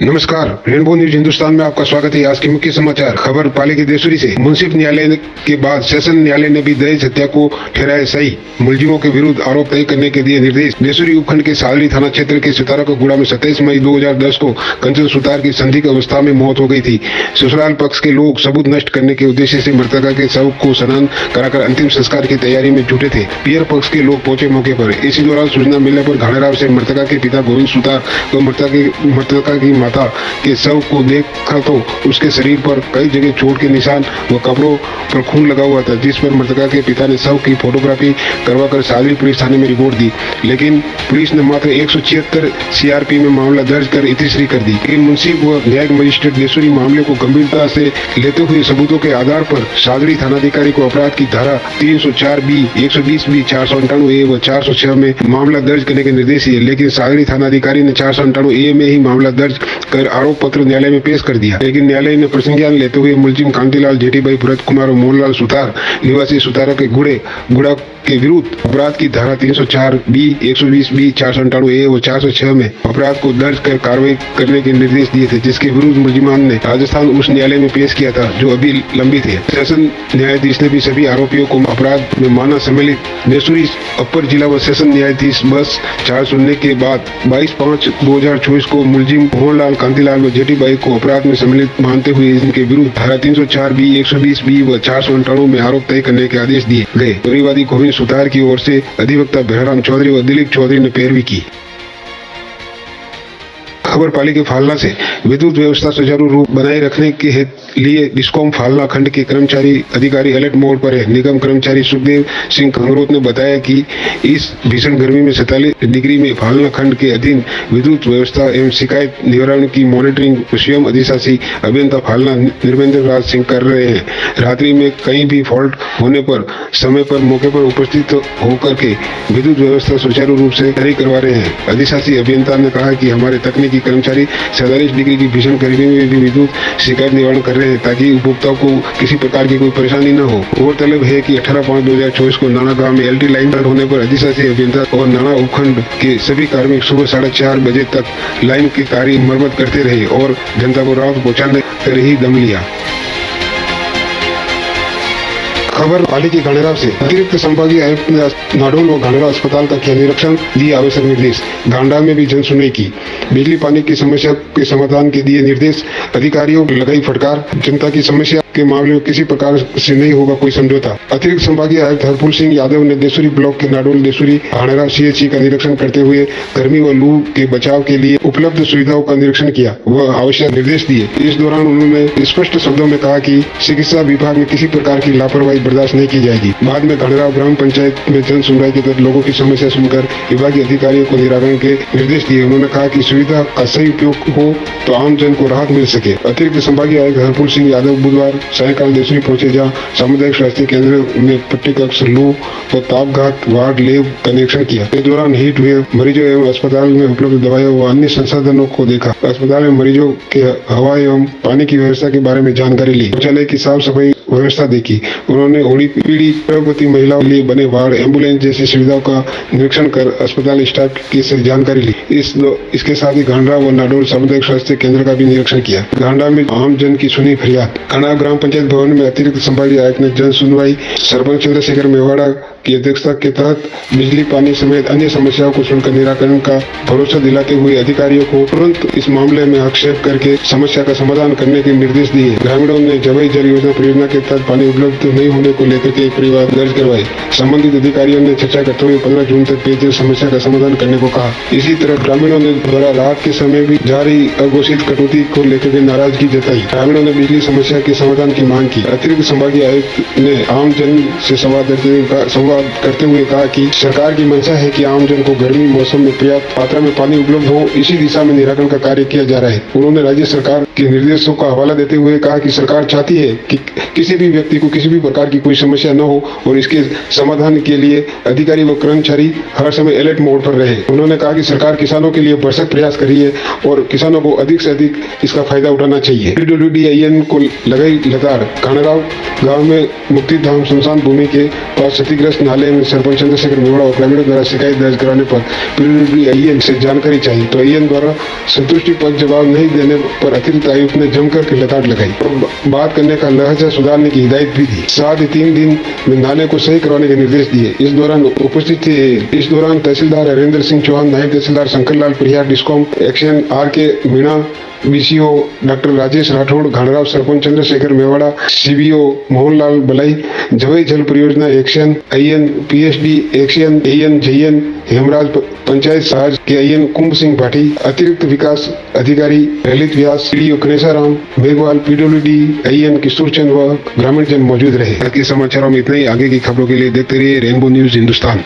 नमस्कार, rainbow news Hindustan में आपका स्वागत है। आज के मुख्य समाचार। खबर पालिका देसुरी से। मुंसिफ न्यायालय के बाद सेशन न्यायालय ने भी दहेज हत्या को ठहराया सही। मुलजिमों के विरुद्ध आरोप तय करने के दिए निर्देश। देसुरी उपखंड के सादड़ी थाना क्षेत्र के सितारा का गुड़ा में 27 मई 2010 को कंचन सुतार की संदिग्ध अवस्था में मौत हो गई थी। ससुराल पक्ष के लोग सबूत नष्ट करने के उद्देश्य से मृतका के शव को स्नान कराकर अंतिम संस्कार की तैयारी में जुटे थे। पियर पक्ष के लोग पहुंचे मौके पर। इसी दौरान सूचना मिलने पर घाणेराव से मृतका के पिता गोविंद सुतार को मृतका की माता के शव को देखा तो उसके शरीर पर कई जगह चोट के निशान व कपड़ों पर खून लगा हुआ था, जिस पर मृतका के पिता ने शव की फोटोग्राफी करवाकर सादड़ी पुलिस थाने में रिपोर्ट दी। लेकिन पुलिस ने मात्र 176 सीआरपी में मामला दर्ज कर इतिश्री कर दी। लेकिन मुंसिफ व न्यायिक मजिस्ट्रेट देसुरी मामले को गंभीरता से लेते हुए सबूतों के आधार पर सादड़ी थानाधिकारी को अपराध की धारा 304B, 120B, 498A व 406 में मामला दर्ज करने के निर्देश दिए। लेकिन सादड़ी थानाधिकारी ने 498A में ही मामला दर्ज कर आरोप पत्र न्यायालय में पेश कर दिया। लेकिन न्यायालय ने प्रसंज्ञान लेते हुए मुलजिम कांतिलाल जेठीभाई भरत कुमार और मोहनलाल सुतार निवासी सुतारा के गुड़ा के विरुद्ध अपराध की धारा 304B, 120B, 498A व 406 में अपराध को दर्ज कर कार्रवाई करने के निर्देश दिए थे, जिसके विरुद्ध मुलजिमान ने राजस्थान उच्च न्यायालय में पेश किया था, जो अभी लंबित है। सेशन न्यायाधीश ने भी सभी आरोपियों को अपराध में माना सम्मिलित। देसुरी अपर जिला व सेशन न्यायाधीश बस 4 सुनने के बाद 22/5/2024 को मुलजिम मोहनलाल कांतिलाल व जेठीभाई को अपराध में सम्मिलित मानते हुए इनके विरुद्ध धारा 304B, 120B व 498 में आरोप तय करने के आदेश दिए गए। परिवादी गोविंद सुतार की ओर से अधिवक्ता बहराम चौधरी व दिलीप चौधरी ने पैरवी की। खबर पालिका फालना से। विद्युत व्यवस्था सुचारू रूप बनाए रखने के लिए डिस्कॉम फालना खंड के कर्मचारी अधिकारी अलर्ट मोड पर है। निगम कर्मचारी सुखदेव सिंह खंगरोत ने बताया कि इस भीषण गर्मी में 47 डिग्री में फालना खंड के अधीन विद्युत व्यवस्था एवं शिकायत निवारण की मॉनिटरिंग स्वयं अधिशासी अभियंता फालना निर्मेंद्र राज सिंह कर रहे हैं। रात्रि में कहीं भी फॉल्ट होने पर समय पर मौके पर उपस्थित होकर के विद्युत व्यवस्था सुचारू रूप से जारी करवा रहे हैं। अधिशासी अभियंता ने कहा कि हमारे तकनीकी कर्मचारी 47 डिग्री की भीषण गर्मी में भी विद्युत शिकायत निवारण कर रहे हैं, ताकि उपभोक्ताओं को किसी प्रकार की कोई परेशानी न हो। गौरतलब है कि 18/5/2024 को नाना गांव में LT लाइन बंद होने पर अधिशासी अभियंता और नाना उपखंड के सभी कार्मिक सुबह 4:30 बजे तक लाइन के कार्य मरम्मत करते रहे और जनता को राहत पहुँचाने कर ही दम लिया। खबर पालिका घाणेराव से। अतिरिक्त संभागीय आयुक्त ने नाडोल व घाणेराव अस्पताल का किया निरीक्षण, दिए आवश्यक निर्देश। घांडा में भी जन सुनवाई की। बिजली पानी की समस्या के समाधान के दिए निर्देश। अधिकारियों को लगाई फटकार। जनता की समस्या के मामले में किसी प्रकार से नहीं होगा कोई समझौता। अतिरिक्त संभागीय आयुक्त हरपुल सिंह यादव ने देसुरी ब्लॉक के नाडोल देसुरी घाणेराव CHC का निरीक्षण करते हुए गर्मी व लू के बचाव के लिए उपलब्ध सुविधाओं का निरीक्षण किया व आवश्यक निर्देश दिए। इस दौरान उन्होंने स्पष्ट शब्दों में कहा कि चिकित्सा विभाग में किसी प्रकार की लापरवाही बर्दाश्त नहीं की जाएगी। बाद में घाणेराव ग्राम पंचायत में जन सुनवाई के तहत लोगों की समस्या सुनकर विभागीय अधिकारियों को निराकरण के निर्देश दिए। उन्होंने कहा कि सुविधा का सही उपयोग हो तो आम जन को राहत मिल सके। अतिरिक्त संभागीय आयुक्त हरपुल सिंह यादव बुधवार सायंकाल देसुरी पहुंचे, जहां सामुदायिक स्वास्थ्य केंद्र में पट्टी कक्ष, लू व तापघात वार्ड लैब का निरीक्षण किया। इस दौरान हिट हुए मरीजों एवं अस्पताल में उपलब्ध दवाइयों व अन्य संसाधनों को देखा। अस्पताल में मरीजों के हवा एवं पानी की व्यवस्था के बारे में जानकारी ली। शौचालय की साफ सफाई व्यवस्था देखी। उन्होंने ओडी पीड़ित गर्भवती महिलाओं के लिए बने वार्ड, एम्बुलेंस जैसी सुविधाओं का निरीक्षण कर अस्पताल स्टाफ की से जानकारी ली। इसके साथ ही घाणा व नाडोल सामुदायिक स्वास्थ्य केंद्र का भी निरीक्षण किया। घाणा में आम जन की सुनी फरियाद। घाणा ग्राम पंचायत भवन में अतिरिक्त संभागीय आयुक्त ने जन सुनवाई। सरपंच चंद्रशेखर मेवाड़ा की अध्यक्षता के तहत बिजली पानी समेत अन्य समस्याओं को सुनकर निराकरण का भरोसा दिलाते हुए अधिकारियों को तुरंत इस मामले में हस्तक्षेप करके समस्या का समाधान करने के निर्देश दिए। ग्रामीणों ने जवाई जल योजना परियोजना के तहत पानी उपलब्ध नहीं होने को लेकर के परिवार दर्ज करवाए। संबंधित अधिकारियों ने चर्चा करते हुए 15 जून तक पेयजल समस्या का समाधान करने को कहा। इसी तरह ग्रामीणों ने द्वारा राहत के समय भी जारी अघोषित कटौती को लेकर नाराजगी जताई। ग्रामीणों ने बिजली समस्या के समाधान की मांग की। अतिरिक्त संभागीय आयुक्त ने आम जन से संवाद करते हुए कहा कि सरकार की मंशा है कि आम जन को गर्मी मौसम में पर्याप्त मात्रा में पानी उपलब्ध हो, इसी दिशा में निराकरण का कार्य किया जा रहा है। उन्होंने राज्य सरकार के निर्देशों का हवाला देते हुए कहा कि सरकार चाहती है कि किसी किसी भी व्यक्ति को किसी भी प्रकार की कोई समस्या न हो और इसके समाधान के लिए अधिकारी व कर्मचारी हर समय अलर्ट मोड पर रहे। उन्होंने कहा कि सरकार किसानों के लिए भरसक प्रयास कर रही है और किसानों को अधिक से अधिक इसका फायदा उठाना चाहिए। PWD-IN को लगाई लताड़। खानाराव गांव में मुक्तिधाम स्मशान भूमि के पास क्षतिग्रस्त नाले में सरपंच चंद्रशेखर मेवाड़ा और ग्रामीणों द्वारा शिकायत दर्ज कराने पर PWD-IN से जानकारी चाहिए तो IN द्वारा संतुष्टि पर जवाब नहीं देने पर अतिरिक्त आयुक्त ने जमकर लताड़ लगाई और बात करने का लहजा सुधारने की हिदायत भी दी। साथ ही 3 दिन में नाले को सही करवाने के निर्देश दिए। इस दौरान उपस्थित थे तहसीलदार हरेंद्र सिंह चौहान, नायब tehsildar Shankarlal Parihar, DISCOM XEN RK Meena, BCO doctor Rajesh Rathore, Ghanerao sarpanch Chandrashekhar Mewada, CBO Mohanlal Balai, Jawai जल परियोजना XEN IN, PSD XEN AN Jayan, Hemraj panchayat सहज के IN कुंभ सिंह भाटी, अतिरिक्त विकास अधिकारी ललित व्यास, CDO कनेसाराम मेघवाल, PWD-IN किशोर चंद व ग्रामीण जन मौजूद रहे। बाकी समाचारों में इतना ही। आगे की खबरों के लिए देखते रहिए रेनबो न्यूज हिंदुस्तान।